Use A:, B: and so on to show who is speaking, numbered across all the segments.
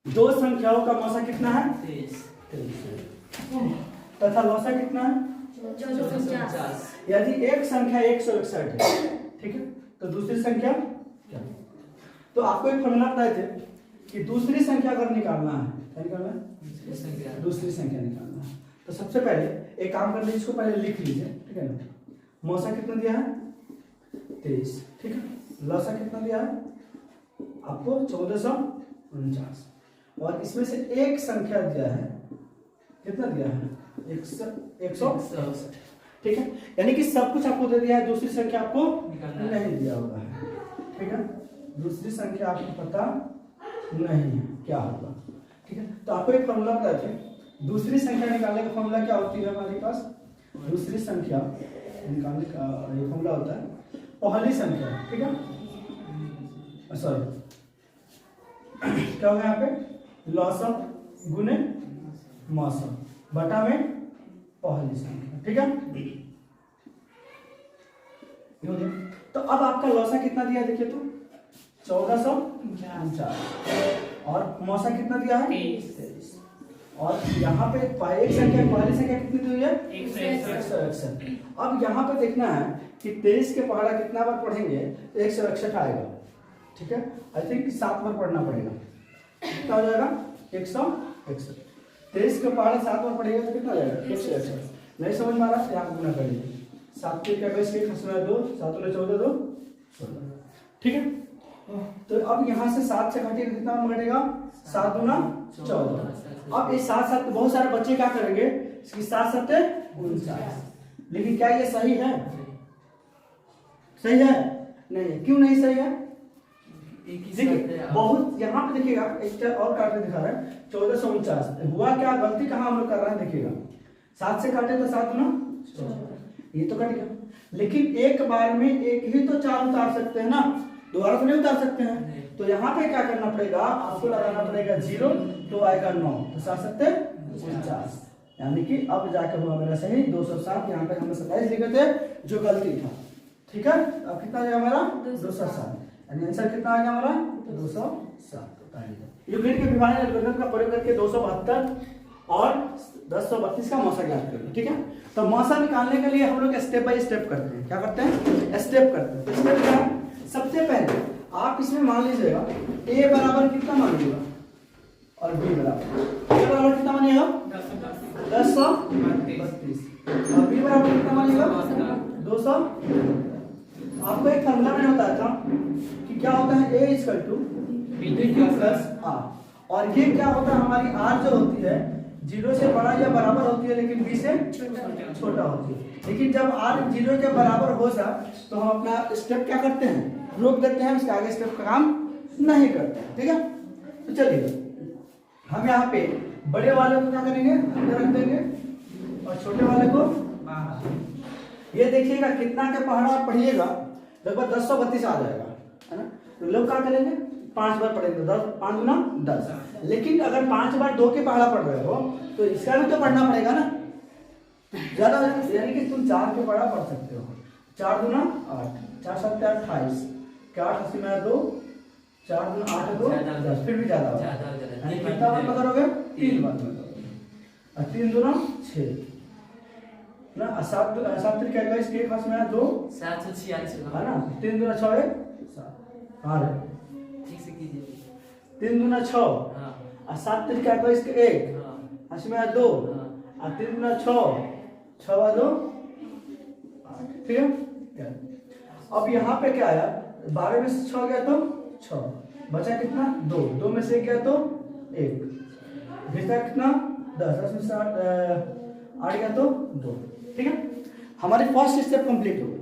A: दो संख्याओं का मौसा कितना है?
B: 23
A: तथा लौसा कितना है?
C: 449।
A: यदि एक संख्या 161 है, ठीक है, तो दूसरी संख्या क्या? तो आपको एक फॉर्मूला बताए थे कि दूसरी संख्या अगर निकालना है, क्या निकालना है? दूसरी संख्या निकालना है। तो सबसे पहले एक काम कर लीजिए, इसको पहले लिख लीजिए, ठीक है ना। मौसा कितना दिया है? 23, ठीक है। लौसा कितना दिया है आपको? 1449। और इसमें से एक संख्या दिया है, कितना दिया है? 161, ठीक है। यानी कि सब कुछ आपको दे दिया है, दूसरी संख्या आपको नहीं दिया हुआ है, ठीक है। दूसरी संख्या आपको पता नहीं है क्या होगा, ठीक है। तो आपको एक फॉर्मूला बताए थे, दूसरी संख्या निकालने का फॉर्मूला क्या होती है हमारे पास? दूसरी संख्या निकालने का ये फॉर्मूला होता है पहली संख्या, ठीक है, सॉरी क्या होगा यहाँ पे? लौसम गुने मौसम बटा में पहली संख्या, ठीक है। तो अब आपका लौसा कितना दिया है देखिए तो 1449 और मौसा कितना दिया है? 23। और यहाँ पे एक संख्या पहली संख्या कितनी दी है? 161। अब यहाँ पे देखना है कि 23 के पहाड़ा कितना बार पढ़ेंगे तो 161 आएगा, ठीक है। आई थिंक 7 बार पढ़ना पड़ेगा, कितना हो जाएगा? 161। 23 के पहाड़ा 7 बार पढ़ेगा तो कितना हो जाएगा? 161। नहीं समझ में आ रहा यहाँ गुना कर लीजिए। 7 के क्या 22 के खसना 2, 7 में 14 2 16, ठीक है। तो अब यहाँ से 7 से घटेगा कितना घटेगा? 7 गुना 14। अब इस 7 7 बहुत सारे बच्चे क्या करेंगे, इसकी 7 7 49, लेकिन क्या ये सही है? सही है? नहीं। क्यों नहीं सही है? देखिए बहुत यहाँ पे देखिएगा एक और काट के दिखा रहा है 1449। हुआ क्या? गलती कहाँ हम लोग कर रहे हैं देखिएगा। 7 से काटे तो 7 गुना 14, ये तो कट गया। लेकिन एक बार में एक ही तो 4 उतार सकते हैं ना, दोबारा तो नहीं उतार सकते हैं। तो यहाँ पे क्या करना पड़ेगा आपको? लगाना पड़ेगा 0, तो आएगा 9, तो 7 7 49, यानी कि अब जाकर हुआ मेरा सही 207। यहाँ पे हमने 27 लिखे थे जो गलती था, ठीक है। अब कितना जाएगा हमारा? 207, यानी आंसर कितना आ गया हमारा? 207। यूक्लिड के विभाजन एल्गोरिथम का प्रयोग करके 272 और 1032 का मौसा ज्ञात करेंगे, ठीक है। तो मौसा निकालने के लिए हम लोग स्टेप बाय स्टेप करते हैं। क्या करते हैं? स्टेप करते हैं। तो स्टेप क्या है? सबसे पहले आप इसमें मान लीजिएगा a बराबर कितना मान लीजिएगा और b बराबर कितना मानिएगा? 1032 और b बराबर कितना मानिएगा? 200। आपको एक फॉर्मूला मैंने बताया था कि क्या होता है? a = b r, और ये क्या होता है? हमारी r जो होती है 0 से बड़ा या बराबर होती है, लेकिन b से छोटा होती है। लेकिन जब r 0 के बराबर हो जाए तो हम अपना स्टेप क्या करते हैं? रोक देते हैं, इसके आगे स्टेप का काम नहीं करते हैं, ठीक है। तो चलिए हम यहाँ पे बड़े वाले को क्या करेंगे? अंदर रख देंगे और छोटे वाले को बाहर। ये देखिएगा कितना के पहाड़ा आप पढ़िएगा लगभग 1032 आ जाएगा, है ना। तो लोग क्या करेंगे? 5 बार पढ़ेंगे, 5 गुना 10। लेकिन अगर 5 बार 2 के पहाड़ा पढ़ रहे हो तो इसका भी तो पढ़ना पड़ेगा ना, ज्यादा, यानी कि तुम 4 के पहाड़ा पढ़ सकते हो। 4 गुना 8, 4 7 28, 8 80 में 2, 4 गुना 8 2 10, फिर भी ज्यादा होगा, यानी कितना बार पकड़ोगे? 3 बार पकड़ोगे। और 3 दूना 6 ना, 7 7 3 21 के पास में 2
B: 746
A: है ना, 3 दूना 6 है 7, हां
B: ठीक से कीजिए।
A: 3 दूना 6
B: हां,
A: और 7 3 21 के 1,
B: हां,
A: इसमें 2 और 3 दूना 6, 6 2 8, ठीक है। अब यहाँ पे क्या आया? 12 में से 6 गया तो 6, बचा कितना? 2, 2 में से गया तो 1, बचा कितना? 10, 10 में से 8 गया तो 2, ठीक है। हमारे फर्स्ट स्टेप कंप्लीट हो गया।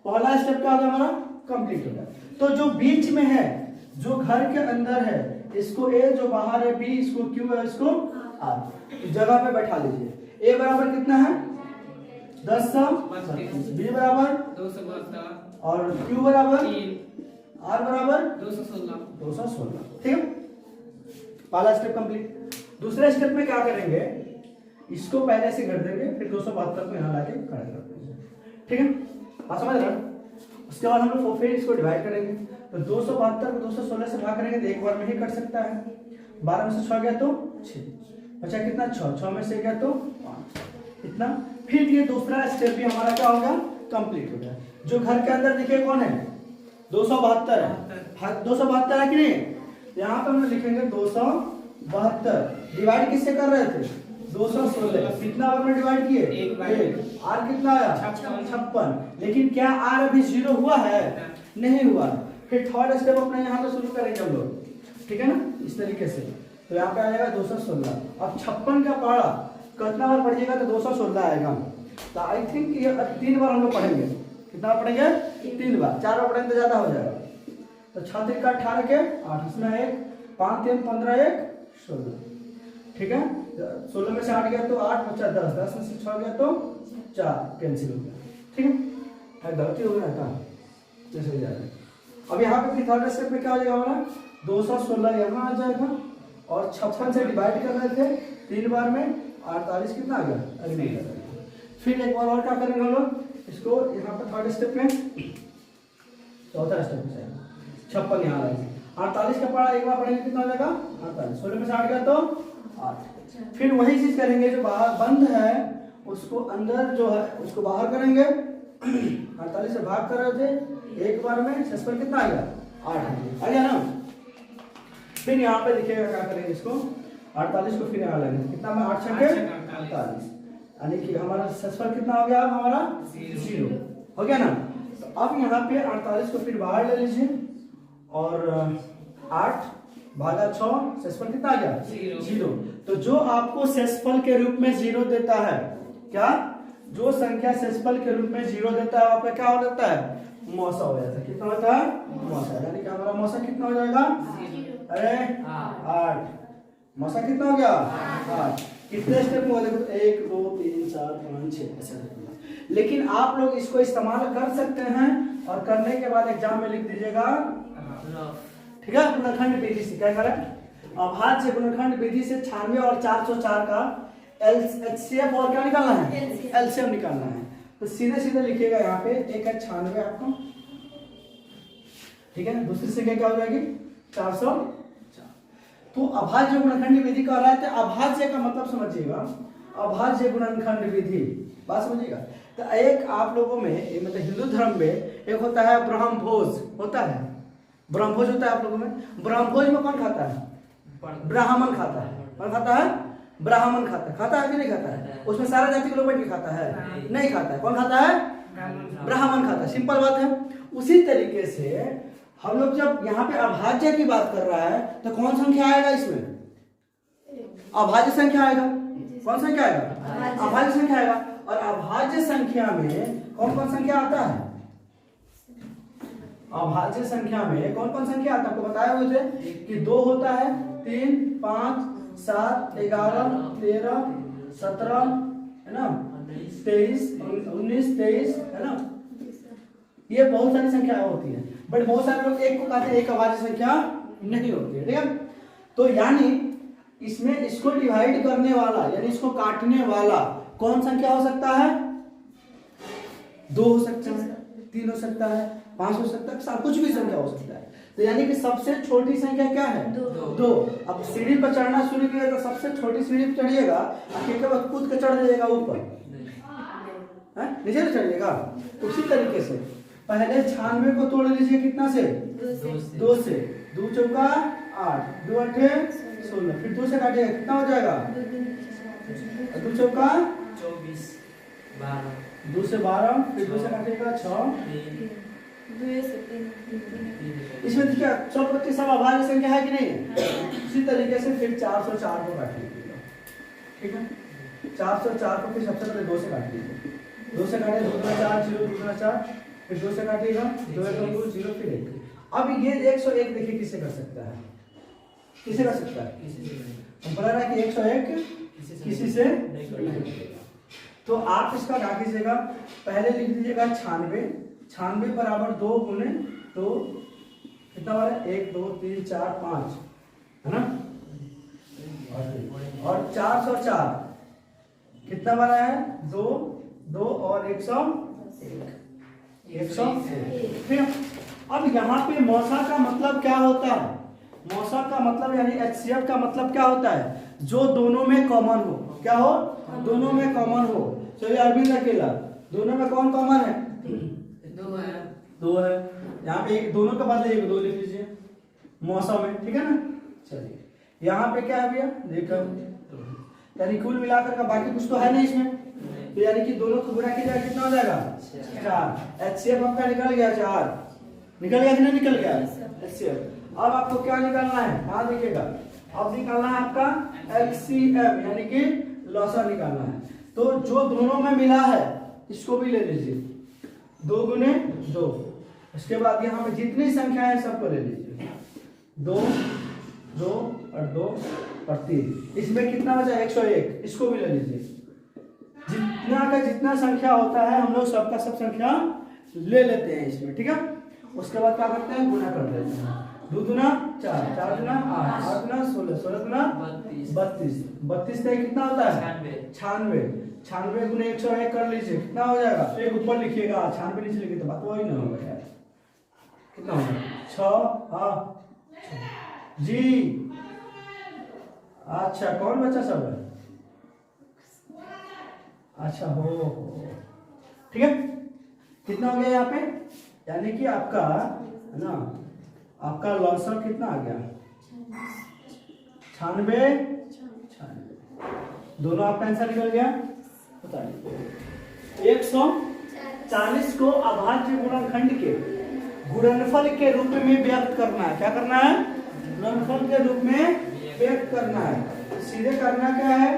A: पहला स्टेप क्या होगा हमारा? कंप्लीट हो गया। तो जो बीच में है, जो घर के अंदर है, इसको a, जो बाहर है b, इसको q है, इसको r, तो जगह पे बैठा लीजिए। a बराबर कितना है? 1032, b बराबर
B: 272
A: और q बराबर
B: 3,
A: r बराबर
B: 216,
A: ठीक है। पहला स्टेप कंप्लीट। दूसरे स्टेप में क्या करेंगे? इसको पहले से कर देंगे, फिर 272 को यहाँ लाके खड़ा कर देंगे, ठीक है। बात समझ रहे? उसके बाद हम लोग फिर इसको डिवाइड करेंगे। तो 272 को 216 से भाग करेंगे तो एक बार में ही कट सकता है। 12 में से 6 गया तो 6, बचा कितना 6, 6 में से गया तो 5, इतना। फिर ये दूसरा स्टेप भी हमारा क्या हो गया, कंप्लीट हो गया। जो घर के अंदर देखिए कौन है, 272 है, 272 है कि नहीं। यहाँ पे हम लिखेंगे 272, डिवाइड किससे कर रहे थे, 216, कितना बार में डिवाइड किए, एक। आर कितना आया, 56, लेकिन क्या आर अभी 0 हुआ है, नहीं हुआ। फिर थर्ड स्टेप अपने यहाँ पे शुरू करेंगे हम लोग, ठीक है ना, इस तरीके से। तो यहाँ पे आ जाएगा 216। अब 56 का पहाड़ा कितना बार पढ़िएगा तो 216 आएगा। तो आई थिंक ये 3 बार हम लोग पढ़ेंगे, कितना बार पढ़ेंगे, 3 बार, 4 बार पढ़ेंगे तो ज्यादा हो जाएगा। तो 6 3 का 18 के 8, इसमें 1, 5 3 15 1 16, ठीक है। 16 में से 8 गया तो 8, बचा 10, 10 में से 6 गया तो 4, कैंसिल हो गया, ठीक है। गलती हो गया था जैसे हो जाएगा। अब यहाँ पे फिर थर्ड स्टेप में क्या हो जाएगा हमारा, 216 यहाँ आ जाएगा और 56 से डिवाइड कर रहे थे 3 बार में, 48 कितना आ गया, अगली। फिर एक बार और क्या करेंगे हम लोग, इसको यहाँ पे थर्ड स्टेप में, चौथा स्टेप में 56 यहाँ आएगा। 48 का पढ़ा एक बार पढ़ेंगे कितना हो जाएगा, 48, 16 में से 8 गया तो 8। फिर वही चीज करेंगे, जो बाहर बंद है उसको अंदर जो है उसको बाहर करेंगे। 48 से भाग कर रहे थे एक बार में, 6 पर कितना आ गया, 8 आ गया ना। फिर यहाँ पे लिखिएगा क्या करेंगे, इसको 48 को फिर यहाँ लगेंगे, कितना में 8 छक्के 48, यानी कि हमारा 6 पर कितना हो गया, हमारा 0 हो गया ना। तो अब यहाँ पे 48 को फिर बाहर ले लीजिए और 8 भागा 6, 6 पर कितना आ गया, 0। तो जो आपको शेषफल के रूप में 0 देता है, क्या, जो संख्या शेषफल के रूप में 0 देता है आपका क्या हो जाता है, मौसा हो जाता है। कितना होता है, मौसा, यानी कि हमारा मौसा कितना हो जाएगा, अरे 8, मौसा कितना हो गया, 8। कितने स्टेप में हो, देखो 1 2 3 4 5 6 ऐसा। लेकिन आप लोग इसको इस्तेमाल कर सकते हैं और करने के बाद एग्जाम में लिख दीजिएगा, ठीक है। गुणनखंड विधि से क्या करें, अभाज्य गुणनखंड विधि से 96 और 404 का एचसीएफ और क्या निकालना है, एलसीएम निकालना है। तो सीधे सीधे लिखिएगा यहाँ पे, एक है 96 आपको, ठीक है। दूसरी संख्या क्या हो जाएगी, 404। तो अभाज्य गुणनखंड विधि कह रहा है, तो अभाज्य का मतलब समझिएगा, अभाज्य गुणनखंड विधि, बात समझिएगा। तो एक आप लोगों में मतलब हिंदू धर्म में एक होता है ब्रह्मभोज, होता है ब्रह्मभोज, होता है आप लोगों में। ब्रह्मभोज में कौन खाता है, ब्राह्मण खाता है। कौन खाता है, ब्राह्मण खाता है। खाता है कि नहीं खाता है, उसमें सारा जाति के लोग बैठ के खाता है, नहीं खाता है। कौन खाता है, ब्राह्मण खाता है, सिंपल बात है। उसी तरीके से हम लोग जब यहाँ पे अभाज्य की बात कर रहा है तो कौन संख्या आएगा इसमें, अभाज्य संख्या आएगा। कौन संख्या आएगा, अभाज्य संख्या आएगा। और अभाज्य संख्या में कौन कौन संख्या आता है, अभाज्य संख्या में कौन कौन संख्या आता है, आपको बताया हुए थे कि 2 होता है, 3 5 7 11 13 17 है ना, 23 19 23 है ना, ये बहुत सारी संख्या होती है। बट बहुत सारे लोग एक को कहते हैं, एक अभाज्य संख्या नहीं होती है, ठीक है। तो यानी इसमें इसको डिवाइड करने वाला यानी इसको काटने वाला कौन संख्या हो सकता है, 2 हो सकता है, 3 हो सकता है, 5 हो सकता है, कुछ भी संख्या हो सकता है। तो यानी कि सबसे छोटी संख्या क्या है, 2। अब सीढ़ी पर चढ़ना शुरू किया तो सबसे छोटी सीढ़ी पर चढ़िएगा, के बाद कूद के चढ़ जाइएगा ऊपर, नीचे से चढ़िएगा। उसी तरीके से पहले 96 को तोड़ लीजिए, कितना से, 2 से, 2 चौका 8, 2 8 16, फिर 2 से काटिएगा, कितना हो जाएगा, 2 चौका
B: 24 12,
A: 2 से 12, फिर 2 से काटिएगा 6, इसमें देखिए 125 सब अभाज्य संख्या है कि नहीं है। इसी तरीके से फिर 404 को काट लीजिएगा, ठीक है। 404 को फिर सबसे पहले 2 से काट लीजिए, 2 से काटे 2 गुना 4 0 2 गुना 4, फिर 2 से काटिएगा 2 1 2 0 फिर 1। अब ये 101 देखिए किससे कर सकता है, किसे कर सकता है, हम बोल रहा है कि 101 किसी से नहीं करेगा। तो आप इसका क्या कीजिएगा, पहले लिख दीजिएगा 96, 96 बराबर 2 गुने 2 कितना बार है, 1 2 3 4 5 है ना, और 404 कितना बार है, 2 2 और 101। फिर अब यहाँ पे मौसा का मतलब क्या होता है, मौसा का मतलब यानी HCF का मतलब क्या होता है? जो दोनों में कॉमन हो। क्या हो? दोनों में कॉमन हो। चलिए अरविंद अकेला, दोनों में कौन कॉमन है?
B: 2 है।
A: 2 है। यहाँ पे एक दोनों के बदले 1 2 लिख लीजिए मौसम में, ठीक है ना। चलिए यहाँ पे क्या है भैया? देखो यानी कुल मिलाकर का बाकी कुछ तो है नहीं इसमें, तो यानी कि दोनों को गुणा किया कितना हो जाएगा? 4। HCF आपका निकल गया 4। निकल गया कि नहीं निकल गया? HCF। अब आपको क्या निकालना है? हाँ देखिएगा, अब निकालना है आपका HCF यानी कि लॉसा निकालना है। तो जो दोनों में मिला है इसको भी ले लीजिए, 2 गुने 2। उसके बाद यहाँ पे जितनी संख्या है सबको ले लीजिए, 2 2 और 2 और 3। इसमें कितना बचा? 101। इसको भी ले लीजिए। जितना का जितना संख्या होता है हम लोग सबका सब संख्या ले लेते हैं इसमें, ठीक है। उसके बाद क्या करते हैं? गुना कर देते हैं। 2 दूना 4, 4 दूना 8, 8 दूना 16, 16 दूना 32, 32 से कितना होता है? 96। 96 गुने 101 कर लीजिए, कितना हो जाएगा? एक ऊपर लिखिएगा, 96 नीचे लिखिए तो बात वही ना होगा यार। कितना होगा? 6। हाँ जी, अच्छा कौन बच्चा सब है? अच्छा हो, ठीक है। कितना हो गया यहाँ पे? यानी कि आपका है ना, आपका लॉन्सर कितना आ गया? 96। दोनों आपका आंसर निकल गया। बताइए 140 को अभाज्य गुणनखंड के गुणनफल के रूप में व्यक्त करना है। क्या करना है? गुणनफल के रूप में व्यक्त करना है। तो सीधे करना क्या है?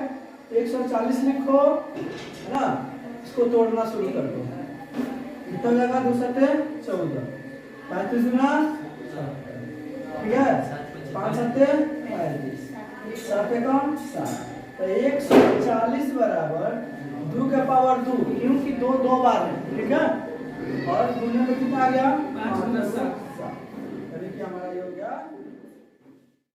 A: 140 लिखो, है ना, इसको तोड़ना शुरू कर दो। कितना जाएगा? 2 7 14, 35 गुना, ठीक है, 5 7 35, 7 एकम 7। तो 140 बराबर 2 के पावर 2, क्योंकि 2 2 बार है, ठीक है। और गुने में कितना आ गया? 5 10